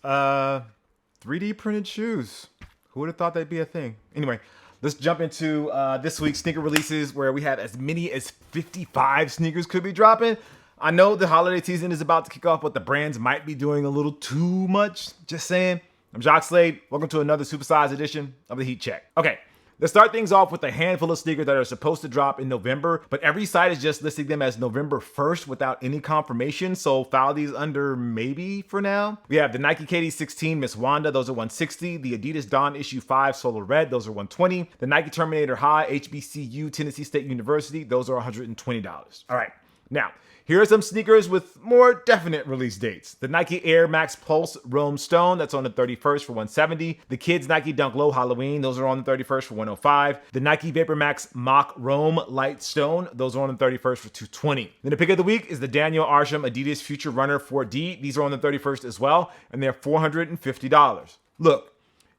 3D printed shoes. Who would have thought that'd be a thing? Anyway, let's jump into this week's sneaker releases where we have as many as 55 sneakers could be dropping. I know the holiday season is about to kick off, but the brands might be doing a little too much. Just saying. I'm Jacques Slade. Welcome to another supersized edition of the Heat Check. Okay, let's start things off with a handful of sneakers that are supposed to drop in November, but every site is just listing them as November 1st without any confirmation, so file these under maybe for now. We have the Nike KD 16 Miss Wanda, those are $160. The Adidas Dawn Issue 5 Solar Red, those are $120. The Nike Terminator High HBCU Tennessee State University, those are $120. All right, now, here are some sneakers with more definite release dates. The Nike Air Max Pulse Rome Stone, that's on the 31st for $170. The Kids Nike Dunk Low Halloween, those are on the 31st for $105. The Nike Vapor Max Mach Rome Light Stone, those are on the 31st for $220. Then the pick of the week is the Daniel Arsham Adidas Future Runner 4D. These are on the 31st as well, and they're $450. Look,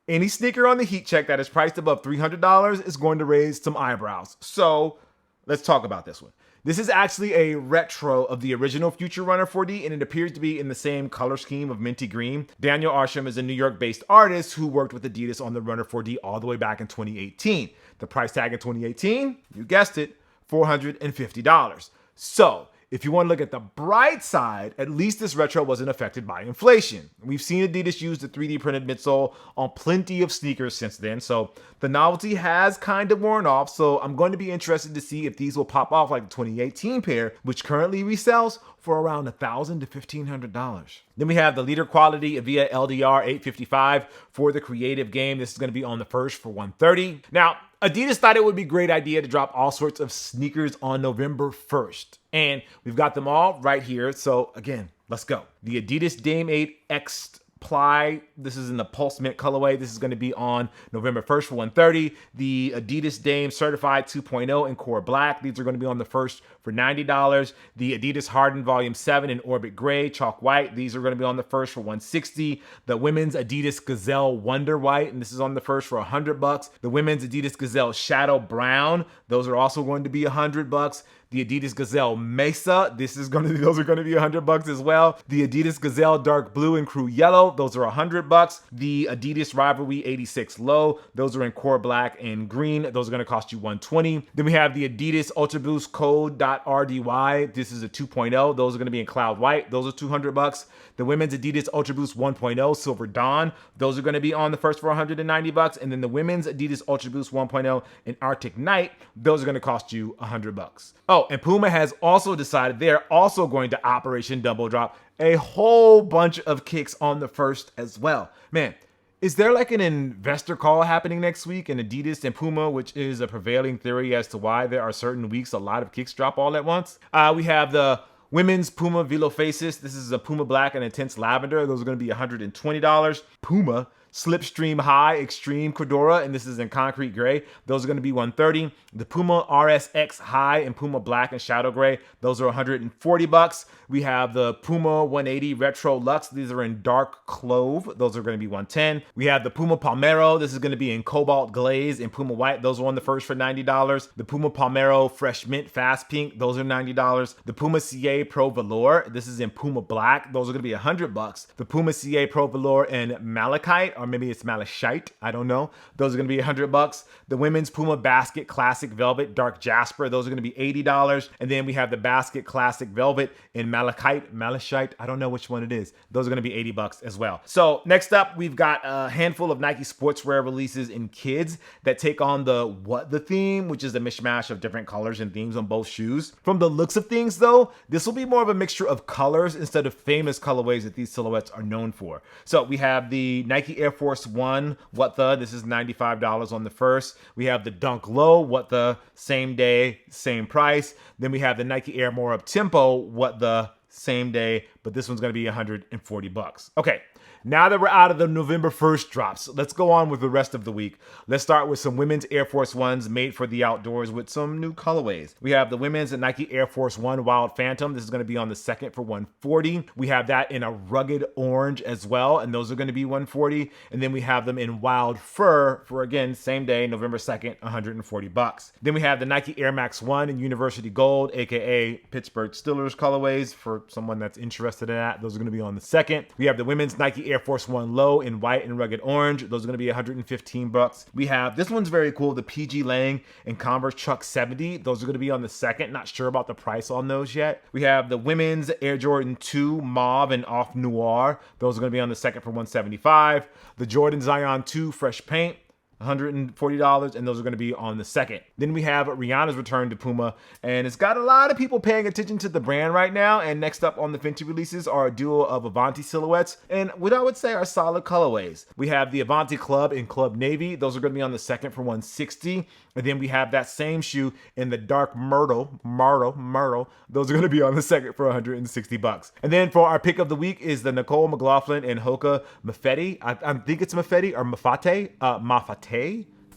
any sneaker on the Heat Check that is priced above $300 is going to raise some eyebrows. So let's talk about this one. This is actually a retro of the original Future Runner 4D, and it appears to be in the same color scheme of minty green. Daniel Arsham is a New York-based artist who worked with Adidas on the Runner 4D all the way back in 2018. The price tag in 2018, you guessed it, $450. So, if you want to look at the bright side, at least this retro wasn't affected by inflation. We've seen Adidas use the 3D printed midsole on plenty of sneakers since then, so the novelty has kind of worn off, so I'm going to be interested to see if these will pop off like the 2018 pair, which currently resells for around $1,000 to $1,500. Then we have the Leader Quality Avia LDR 855 for the creative game. This is going to be on the 1st for $130. Now, Adidas thought it would be a great idea to drop all sorts of sneakers on November 1st. And we've got them all right here. So again, let's go. The Adidas Dame 8 X Ply. This is in the Pulse Mint colorway. This is going to be on November 1st for $130. The Adidas Dame Certified 2.0 in Core Black. These are going to be on the 1st for $90. The Adidas Harden Volume 7 in Orbit Gray, Chalk White. These are going to be on the 1st for $160. The Women's Adidas Gazelle Wonder White, and this is on the 1st for $100. The Women's Adidas Gazelle Shadow Brown. Those are also going to be $100. The Adidas Gazelle Mesa, those are going to be $100 as well. The Adidas Gazelle Dark Blue and Crew Yellow, those are $100. The Adidas Rivalry 86 Low, those are in Core Black and Green. Those are going to cost you $120. Then we have the Adidas Ultra Boost Code.RDY. This is a 2.0. Those are going to be in Cloud White. Those are $200. The Women's Adidas Ultra Boost 1.0 Silver Dawn, those are going to be on the 1st for $190. And then the Women's Adidas Ultra Boost 1.0 in Arctic Night, those are going to cost you $100. Oh, and Puma has also decided they're also going to Operation Double Drop a whole bunch of kicks on the 1st as well. Man, is there like an investor call happening next week in Adidas and Puma, which is a prevailing theory as to why there are certain weeks a lot of kicks drop all at once? We have the Women's Puma Velo Faces. This is a Puma Black and Intense Lavender. Those are going to be $120. Puma Slipstream High Extreme Cordura, and this is in Concrete Gray. Those are going to be $130. The Puma RSX High and Puma Black and Shadow Gray. Those are $140. We have the Puma 180 Retro Luxe. These are in Dark Clove. Those are going to be $110. We have the Puma Palmero. This is going to be in Cobalt Glaze and Puma White. Those are on the 1st for $90. The Puma Palmero Fresh Mint Fast Pink. Those are $90. The Puma CA Pro Velour. This is in Puma Black. Those are going to be $100. The Puma CA Pro Velour in Malachite, or maybe it's Malachite, I don't know. Those are going to be $100. The Women's Puma Basket Classic Velvet Dark Jasper. Those are going to be $80. And then we have the Basket Classic Velvet in Malachite, I don't know which one it is. Those are going to be $80 as well. So next up, we've got a handful of Nike sportswear releases in kids that take on the What the theme, which is a mishmash of different colors and themes on both shoes. From the looks of things though, this will be more of a mixture of colors instead of famous colorways that these silhouettes are known for. So we have the Nike Air Force One What the, this is $95 on the 1st. We have the Dunk Low What the, same day, same price. Then we have the Nike Air More Up Tempo What the, same day, but this one's going to be $140. Okay, now that we're out of the November 1st drops, let's go on with the rest of the week. Let's start with some women's Air Force Ones made for the outdoors with some new colorways. We have the women's Nike Air Force One Wild Phantom. This is going to be on the 2nd for $140. We have that in a rugged orange as well, and those are going to be $140. And then we have them in Wild Fur for, again, same day, November 2nd, $140. Then we have the Nike Air Max 1 in University Gold, aka Pittsburgh Steelers colorways for someone that's interested in that. Those are going to be on the 2nd. We have the women's Nike Nike Air Force One Low in white and rugged orange. Those are gonna be $115. We have, this one's very cool, the PG Lang and Converse Chuck 70. Those are gonna be on the second. Not sure about the price on those yet. We have the women's Air Jordan 2 Mauve and Off Noir. Those are gonna be on the second for $175. The Jordan Zion 2 Fresh Paint, $140, and those are going to be on the second. Then we have Rihanna's return to Puma, and it's got a lot of people paying attention to the brand right now. And next up on the Fenty releases are a duo of Avanti silhouettes, and what I would say are solid colorways. We have the Avanti Club in Club Navy. Those are going to be on the second for $160. And then we have that same shoe in the dark Myrtle. Those are going to be on the second for $160. And then for our pick of the week is the Nicole McLaughlin and Hoka Mafetti. I think it's Mafetti or Mafate.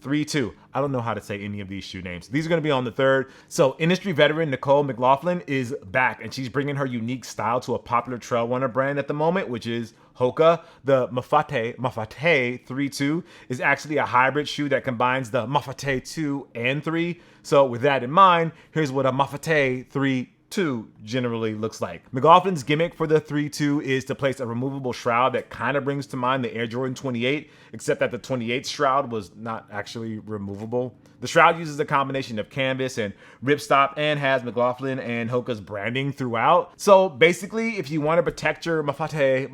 3-2. I don't know how to say any of these shoe names. These are going to be on the third. So industry veteran Nicole McLaughlin is back, and she's bringing her unique style to a popular trail runner brand at the moment, which is Hoka. The Mafate 3-2 is actually a hybrid shoe that combines the Mafate 2 and 3. So with that in mind, here's what a Mafate 3-2 generally looks like. McLaughlin's gimmick for the 3-2 is to place a removable shroud that kind of brings to mind the Air Jordan 28, except that the 28 shroud was not actually removable. The shroud uses a combination of canvas and ripstop and has McLaughlin and Hoka's branding throughout. So basically, if you want to protect your Mafate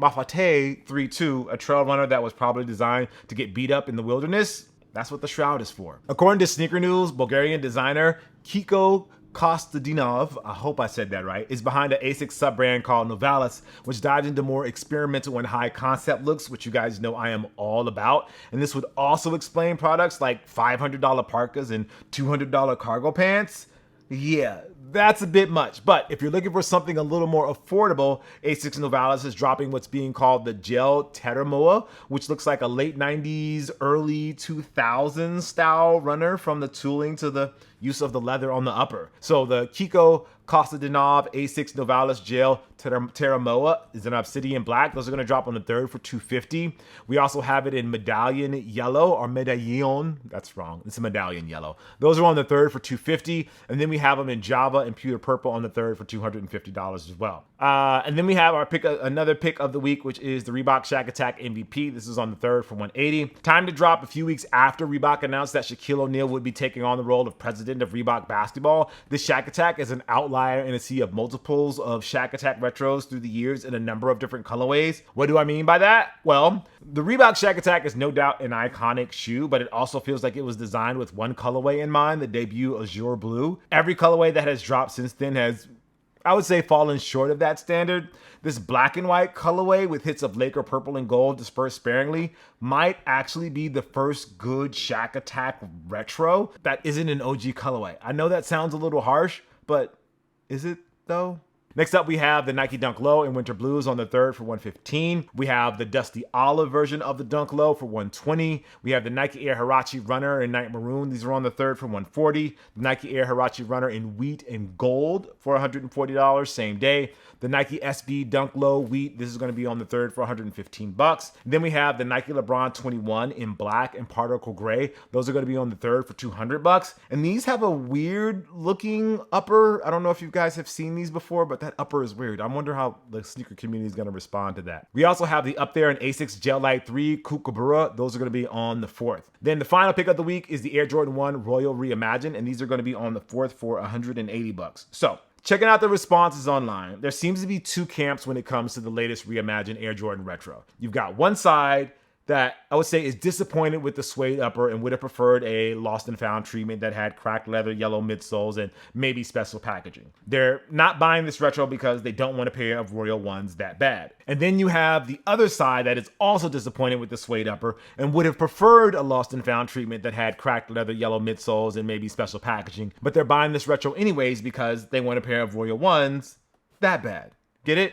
3-2, a trail runner that was probably designed to get beat up in the wilderness, that's what the shroud is for. According to Sneaker News, Bulgarian designer Kiko Kostadinov, I hope I said that right, is behind an ASICS sub-brand called Novalis, which dives into more experimental and high concept looks, which you guys know I am all about. And this would also explain products like $500 parkas and $200 cargo pants. Yeah, that's a bit much. But if you're looking for something a little more affordable, ASICS Novalis is dropping what's being called the Gel Terramoa, which looks like a late 90s, early 2000s style runner, from the tooling to the use of the leather on the upper. So the Kiko Kostadinov ASICS Novalis Gel Terramoa is an obsidian black. Those are going to drop on the third for $250. We also have it in medallion yellow, or medallion. That's wrong. It's a medallion yellow. Those are on the third for $250. And then we have them in Java and pewter purple on the third for $250 as well. And then we have our another pick of the week, which is the Reebok Shaq Attack MVP. This is on the third for $180. Time to drop a few weeks after Reebok announced that Shaquille O'Neal would be taking on the role of president of Reebok basketball. This Shaq Attack is an outlier in a sea of multiples of Shaq Attack retros through the years in a number of different colorways. What do I mean by that? Well, the Reebok Shaq Attack is no doubt an iconic shoe, but it also feels like it was designed with one colorway in mind, the debut Azure Blue. Every colorway that has dropped since then has, I would say, fallen short of that standard. This black and white colorway with hits of Laker purple and gold dispersed sparingly might actually be the first good Shaq Attack retro that isn't an OG colorway. I know that sounds a little harsh, but is it though? Next up, we have the Nike Dunk Low in Winter Blues on the third for $115. We have the Dusty Olive version of the Dunk Low for $120. We have the Nike Air Huarache Runner in Night Maroon. These are on the third for $140. The Nike Air Huarache Runner in Wheat and Gold for $140, same day. The Nike SB Dunk Low Wheat, this is going to be on the third for $115. Then we have the Nike LeBron 21 in black and particle gray. Those are going to be on the third for $200. And these have a weird looking upper. I don't know if you guys have seen these before, but that upper is weird. I wonder how the sneaker community is going to respond to that. We also have the Up There and ASICS Gel Light 3 Kookaburra. Those are going to be on the fourth. Then the final pick of the week is the Air Jordan 1 Royal Reimagined, and these are going to be on the fourth for $180. So, checking out the responses online, there seems to be two camps when it comes to the latest Reimagined Air Jordan Retro. You've got one side that I would say is disappointed with the suede upper and would have preferred a lost and found treatment that had cracked leather, yellow midsoles, and maybe special packaging. They're not buying this retro because they don't want a pair of Royal Ones that bad. And then you have the other side that is also disappointed with the suede upper and would have preferred a lost and found treatment that had cracked leather, yellow midsoles, and maybe special packaging. But they're buying this retro anyways because they want a pair of Royal Ones that bad. Get it?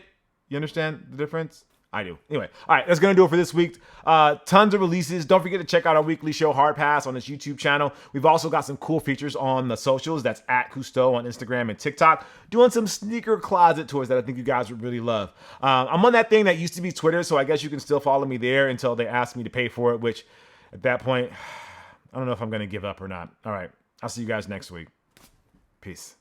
You understand the difference? I do. Anyway, all right, that's going to do it for this week. Tons of releases. Don't forget to check out our weekly show, Hard Pass, on this YouTube channel. We've also got some cool features on the socials. That's at Cousteau on Instagram and TikTok. Doing some sneaker closet tours that I think you guys would really love. I'm on that thing that used to be Twitter, so I guess you can still follow me there until they ask me to pay for it, which at that point, I don't know if I'm going to give up or not. All right, I'll see you guys next week. Peace.